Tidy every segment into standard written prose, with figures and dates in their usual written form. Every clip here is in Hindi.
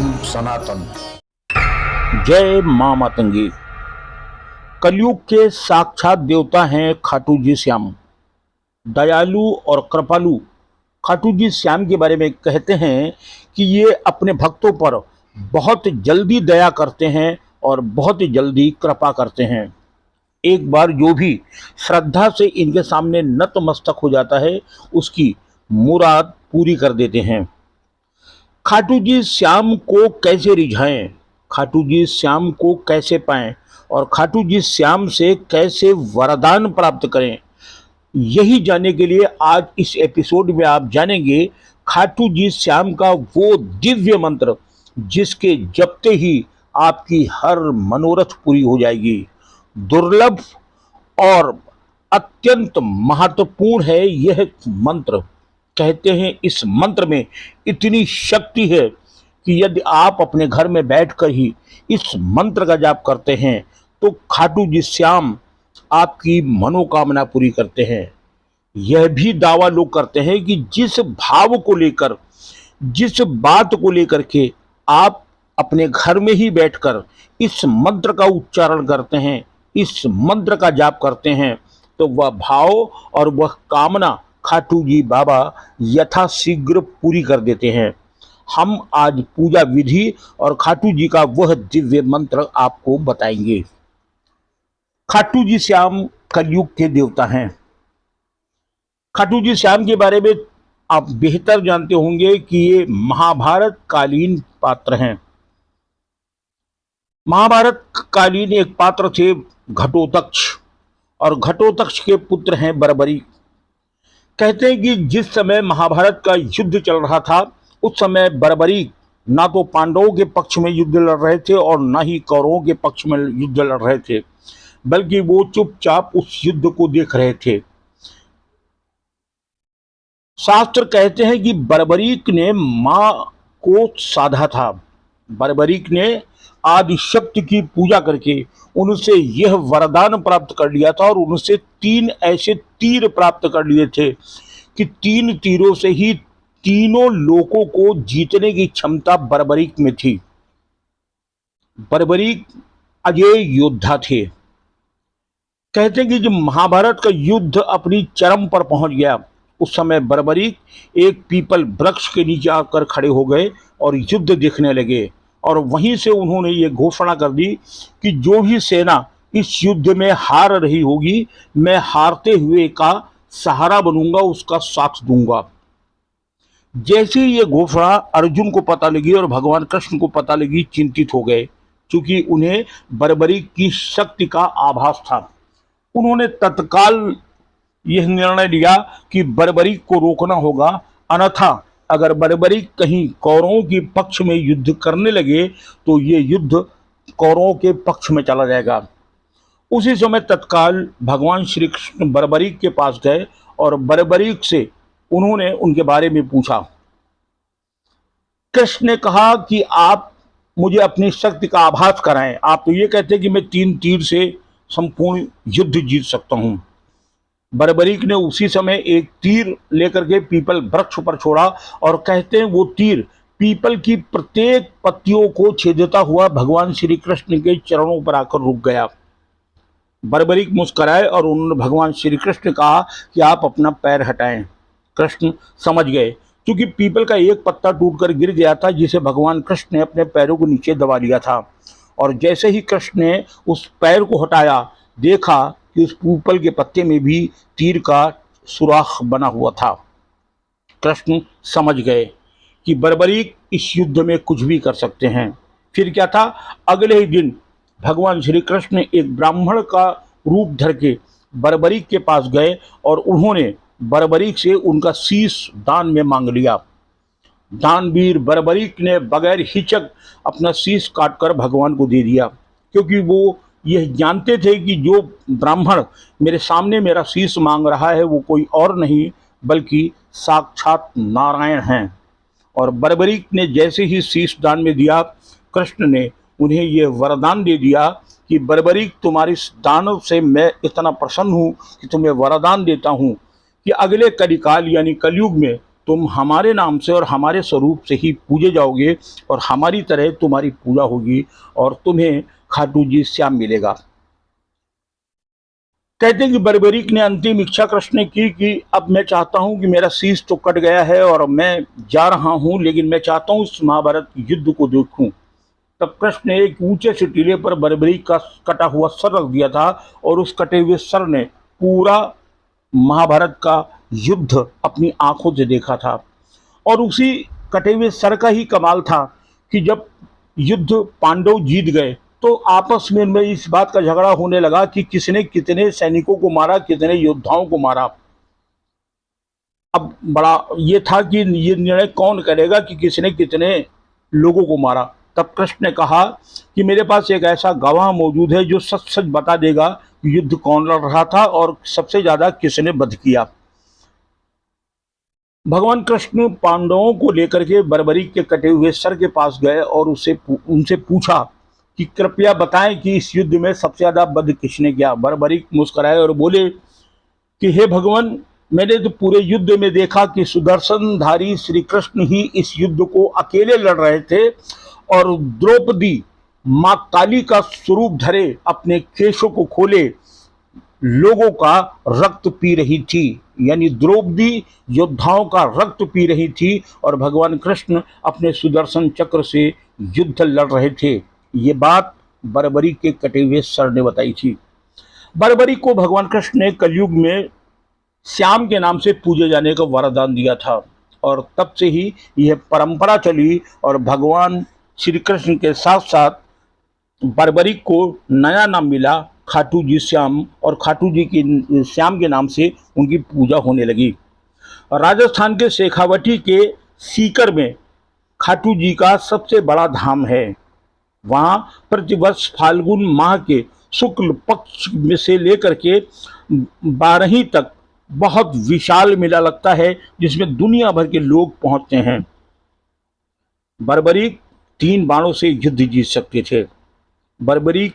टीम सनातन। जय मां मातंगी। कलयुग के साक्षात देवता हैं खाटू जी श्याम। दयालु और कृपालु खाटू जी श्याम के बारे में कहते हैं कि ये अपने भक्तों पर बहुत जल्दी दया करते हैं और बहुत जल्दी कृपा करते हैं। एक बार जो भी श्रद्धा से इनके सामने नतमस्तक हो जाता है उसकी मुराद पूरी कर देते हैं। खाटू जी श्याम को कैसे रिझाएं, खाटू जी श्याम को कैसे पाएं और खाटू जी श्याम से कैसे वरदान प्राप्त करें, यही जानने के लिए आज इस एपिसोड में आप जानेंगे खाटू जी श्याम का वो दिव्य मंत्र जिसके जपते ही आपकी हर मनोरथ पूरी हो जाएगी। दुर्लभ और अत्यंत महत्वपूर्ण है यह मंत्र। कहते हैं इस मंत्र में इतनी शक्ति है कि यदि आप अपने घर में बैठकर ही इस मंत्र का जाप करते हैं तो खाटू जी श्याम आपकी मनोकामना पूरी करते हैं। यह भी दावा लोग करते हैं कि जिस भाव को लेकर, जिस बात को लेकर के आप अपने घर में ही बैठकर इस मंत्र का उच्चारण करते हैं, इस मंत्र का जाप करते हैं, तो वह भाव और वह कामना खाटू जी बाबा यथाशीघ्र पूरी कर देते हैं। हम आज पूजा विधि और खाटू जी का वह दिव्य मंत्र आपको बताएंगे। खाटू जी श्याम कलयुग के देवता हैं। खाटू जी श्याम के बारे में आप बेहतर जानते होंगे कि ये महाभारत कालीन पात्र हैं। महाभारत कालीन एक पात्र थे घटोत्कच, और घटोत्कच के पुत्र हैं बर्बरी। कहते हैं कि जिस समय महाभारत का युद्ध चल रहा था उस समय बर्बरी ना तो पांडवों के पक्ष में युद्ध लड़ रहे थे और ना ही कौरवों के पक्ष में युद्ध लड़ रहे थे, बल्कि वो चुपचाप उस युद्ध को देख रहे थे। शास्त्र कहते हैं कि बर्बरीक ने मां को साधा था। बर्बरीक ने आदिशक्ति की पूजा करके उनसे यह वरदान प्राप्त कर लिया था और उनसे 3 ऐसे तीर प्राप्त कर लिए थे कि 3 तीरों से ही तीनों लोकों को जीतने की क्षमता बर्बरीक में थी। बर्बरीक अजेय योद्धा थे। कहते हैं कि जब महाभारत का युद्ध अपनी चरम पर पहुंच गया उस समय बर्बरीक एक पीपल वृक्ष के नीचे आकर खड़े हो गए और युद्ध देखने लगे, और वहीं से उन्होंने ये घोषणा कर दी कि जो भी सेना इस युद्ध में हार रही होगी मैं हारते हुए का सहारा बनूंगा, उसका साथ दूंगा। जैसे ही ये घोषणा अर्जुन को पता लगी और भगवान कृष्ण को पता लगी, चिंतित हो गए, क्योंकि उन्हें बर्बरीक की शक्ति का आभास था। उन्होंने तत्काल यह निर्णय लिया कि बर्बरीक को रोकना होगा, अन्यथा अगर बर्बरीक कहीं कौरवों के पक्ष में युद्ध करने लगे तो ये युद्ध कौरवों के पक्ष में चला जाएगा। उसी समय तत्काल भगवान श्री कृष्ण बर्बरीक के पास गए और बर्बरीक से उन्होंने उनके बारे में पूछा। कृष्ण ने कहा कि आप मुझे अपनी शक्ति का आभास कराएं। आप तो ये कहते हैं कि मैं 3 तीर से संपूर्ण युद्ध जीत सकता हूं। बर्बरीक ने उसी समय एक तीर लेकर के पीपल वृक्ष पर छोड़ा और कहते हैं वो तीर पीपल की प्रत्येक पत्तियों को छेदता हुआ भगवान श्री कृष्ण के चरणों पर आकर रुक गया। बर्बरीक मुस्कुराए और उन्होंने भगवान श्री कृष्ण ने कहा कि आप अपना पैर हटाएं। कृष्ण समझ गए, क्योंकि पीपल का एक पत्ता टूटकर गिर गया था जिसे भगवान कृष्ण ने अपने पैरों को नीचे दबा लिया था, और जैसे ही कृष्ण ने उस पैर को हटाया देखा कि उस पीपल के पत्ते में भी तीर का सुराख बना हुआ था। कृष्ण समझ गए कि बर्बरीक इस युद्ध में कुछ भी कर सकते हैं। फिर क्या था, अगले ही दिन भगवान श्री कृष्ण ने एक ब्राह्मण का रूप धर के बर्बरीक के पास गए और उन्होंने बर्बरीक से उनका शीश दान में मांग लिया। दानवीर बर्बरीक ने बगैर हिचक अपना शीश काटकर भगवान को दे दिया, क्योंकि वो यह जानते थे कि जो ब्राह्मण मेरे सामने मेरा शीश मांग रहा है वो कोई और नहीं बल्कि साक्षात नारायण हैं। और बर्बरीक ने जैसे ही शीश दान में दिया, कृष्ण ने उन्हें यह वरदान दे दिया कि बर्बरीक तुम्हारे इस दान से मैं इतना प्रसन्न हूँ कि तुम्हें वरदान देता हूँ कि अगले कलिकाल यानी कलयुग में तुम हमारे नाम से और हमारे स्वरूप से ही पूजे जाओगे और हमारी तरह तुम्हारी पूजा होगी और तुम्हें खाटू जी श्याम मिलेगा। कहते हैं कि बर्बरीक ने अंतिम इच्छा कृष्ण ने की कि अब मैं चाहता हूं कि मेरा शीश तो कट गया है और मैं जा रहा हूं, लेकिन मैं चाहता हूं इस महाभारत युद्ध को देखूं। तब कृष्ण ने एक ऊंचे से टीले पर बर्बरीक का कटा हुआ सर रख दिया था और उस कटे हुए सर ने पूरा महाभारत का युद्ध अपनी आंखों से देखा था। और उसी कटे हुए सर का ही कमाल था कि जब युद्ध पांडव जीत गए तो आपस में इनमें इस बात का झगड़ा होने लगा कि किसने कितने सैनिकों को मारा, कितने योद्धाओं को मारा। अब बड़ा ये था कि ये निर्णय कौन करेगा कि किसने कितने लोगों को मारा। तब कृष्ण ने कहा कि मेरे पास एक ऐसा गवाह मौजूद है जो सच सच बता देगा कि युद्ध कौन लड़ रहा था और सबसे ज्यादा किसने वध किया। भगवान कृष्ण पांडवों को लेकर के बर्बरीक के कटे हुए सर के पास गए और उनसे पूछा कि कृपया बताएं कि इस युद्ध में सबसे ज्यादा वध किसने किया। बर्बरीक मुस्कुराए और बोले कि हे भगवान, मैंने तो पूरे युद्ध में देखा कि सुदर्शनधारी श्री कृष्ण ही इस युद्ध को अकेले लड़ रहे थे और द्रौपदी मां काली का स्वरूप धरे अपने केशों को खोले लोगों का रक्त पी रही थी, यानी द्रौपदी योद्धाओं का रक्त पी रही थी और भगवान कृष्ण अपने सुदर्शन चक्र से युद्ध लड़ रहे थे। ये बात बर्बरीक के कटे हुए सर ने बताई थी। बर्बरीक को भगवान कृष्ण ने कलयुग में श्याम के नाम से पूजे जाने का वरदान दिया था और तब से ही यह परंपरा चली और भगवान श्री कृष्ण के साथ साथ बर्बरीक को नया नाम मिला खाटू जी श्याम और खाटू जी की श्याम के नाम से उनकी पूजा होने लगी। राजस्थान के शेखावटी के सीकर में खाटू जी का सबसे बड़ा धाम है। वहाँ प्रतिवर्ष फाल्गुन माह के शुक्ल पक्ष में से लेकर के 12वीं तक बहुत विशाल मेला लगता है जिसमें दुनिया भर के लोग पहुंचते हैं। बर्बरीक 3 बाणों से युद्ध जीत सकते थे। बर्बरीक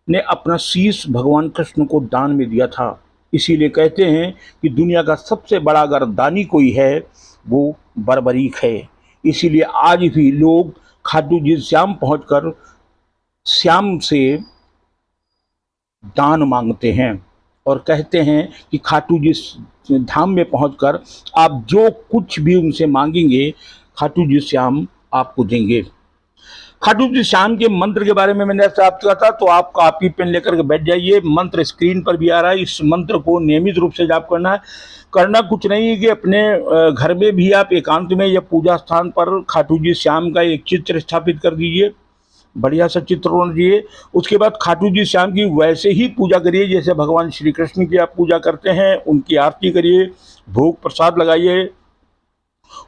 ने अपना शीश भगवान कृष्ण को दान में दिया था। इसीलिए कहते हैं कि दुनिया का सबसे बड़ा अगर दानी कोई है वो बर्बरीक है। इसीलिए आज भी लोग खाटू जी श्याम पहुंचकर श्याम से दान मांगते हैं और कहते हैं कि खाटू जी धाम में पहुंचकर आप जो कुछ भी उनसे मांगेंगे खाटू जी श्याम आपको देंगे। खाटू जी श्याम के मंत्र के बारे में मैंने आपसे कहा था, तो आप कॉपी पेन लेकर के बैठ जाइए। मंत्र स्क्रीन पर भी आ रहा है। इस मंत्र को नियमित रूप से जाप करना है। करना कुछ नहीं है कि अपने घर में भी आप एकांत में या पूजा स्थान पर खाटू जी श्याम का एक चित्र स्थापित कर दीजिए, बढ़िया सा चित्र बना दीजिए। उसके बाद खाटू जी श्याम की वैसे ही पूजा करिए जैसे भगवान श्री कृष्ण की आप पूजा करते हैं। उनकी आरती करिए, भोग प्रसाद लगाइए,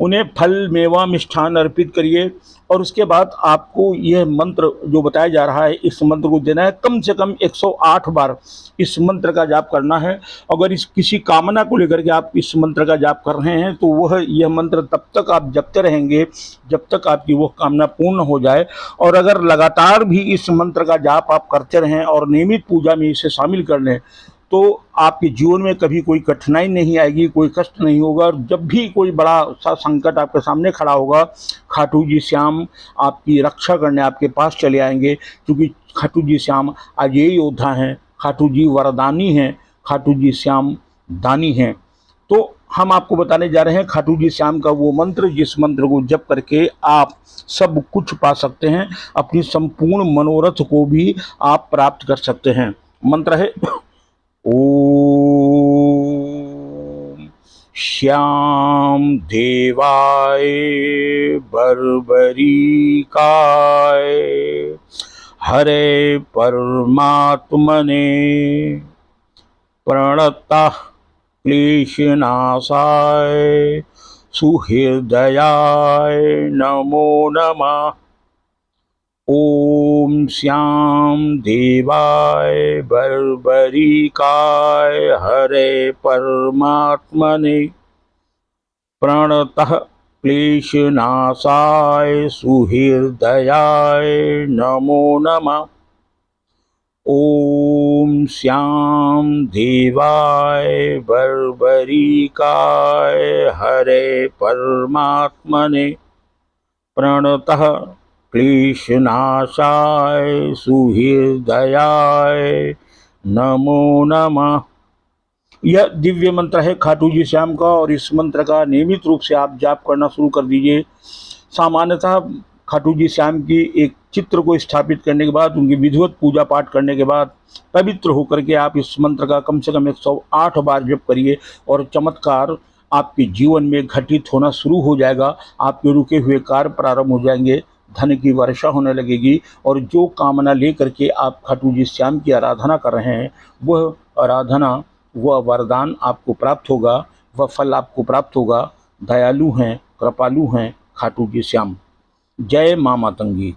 उन्हें फल मेवा मिष्ठान अर्पित करिए और उसके बाद आपको यह मंत्र जो बताया जा रहा है इस मंत्र को देना है। कम से कम 108 बार इस मंत्र का जाप करना है। अगर इस किसी कामना को लेकर के आप इस मंत्र का जाप कर रहे हैं तो वह यह मंत्र तब तक आप जपते रहेंगे जब तक आपकी वह कामना पूर्ण हो जाए। और अगर लगातार भी इस मंत्र का जाप आप करते रहें और नियमित पूजा में इसे शामिल कर लें तो आपके जीवन में कभी कोई कठिनाई नहीं आएगी, कोई कष्ट नहीं होगा। और जब भी कोई बड़ा सा संकट आपके सामने खड़ा होगा खाटू जी श्याम आपकी रक्षा करने आपके पास चले आएंगे, क्योंकि खाटू जी श्याम अजय योद्धा हैं, खाटू जी वरदानी हैं, खाटू जी श्याम दानी हैं। तो हम आपको बताने जा रहे हैं खाटू जी श्याम का वो मंत्र जिस मंत्र को जप करके आप सब कुछ पा सकते हैं, अपनी संपूर्ण मनोरथ को भी आप प्राप्त कर सकते हैं। मंत्र है ओम श्याम देवाय बर्बरीकाय हरे परमात्मने प्रणतः क्लेशनाशाय सुहृदयाय नमो नमः। ओम श्याम देवाय बर्बरीकाय हरे परमात्मने प्रणतः क्लेशनाशाय सुहृदयाय नमो नमः। ओम श्याम देवाय बर्बरीकाय हरे परमात्मने प्रणतः क्लेशनाशाय सुहृदयाय नमो नमः। यह दिव्य मंत्र है खाटू जी श्याम का, और इस मंत्र का नियमित रूप से आप जाप करना शुरू कर दीजिए। सामान्यतः खाटू जी श्याम की एक चित्र को स्थापित करने के बाद, उनकी विधिवत पूजा पाठ करने के बाद पवित्र होकर के आप इस मंत्र का कम से कम 108 बार जप करिए और चमत्कार आपके जीवन में घटित होना शुरू हो जाएगा। आपके रुके हुए कार्य प्रारंभ हो जाएंगे, धन की वर्षा होने लगेगी, और जो कामना लेकर के आप खाटू जी श्याम की आराधना कर रहे हैं वह आराधना, वह वरदान आपको प्राप्त होगा, वह फल आपको प्राप्त होगा। दयालु हैं, कृपालु हैं खाटू जी श्याम। जय मां मातंगी।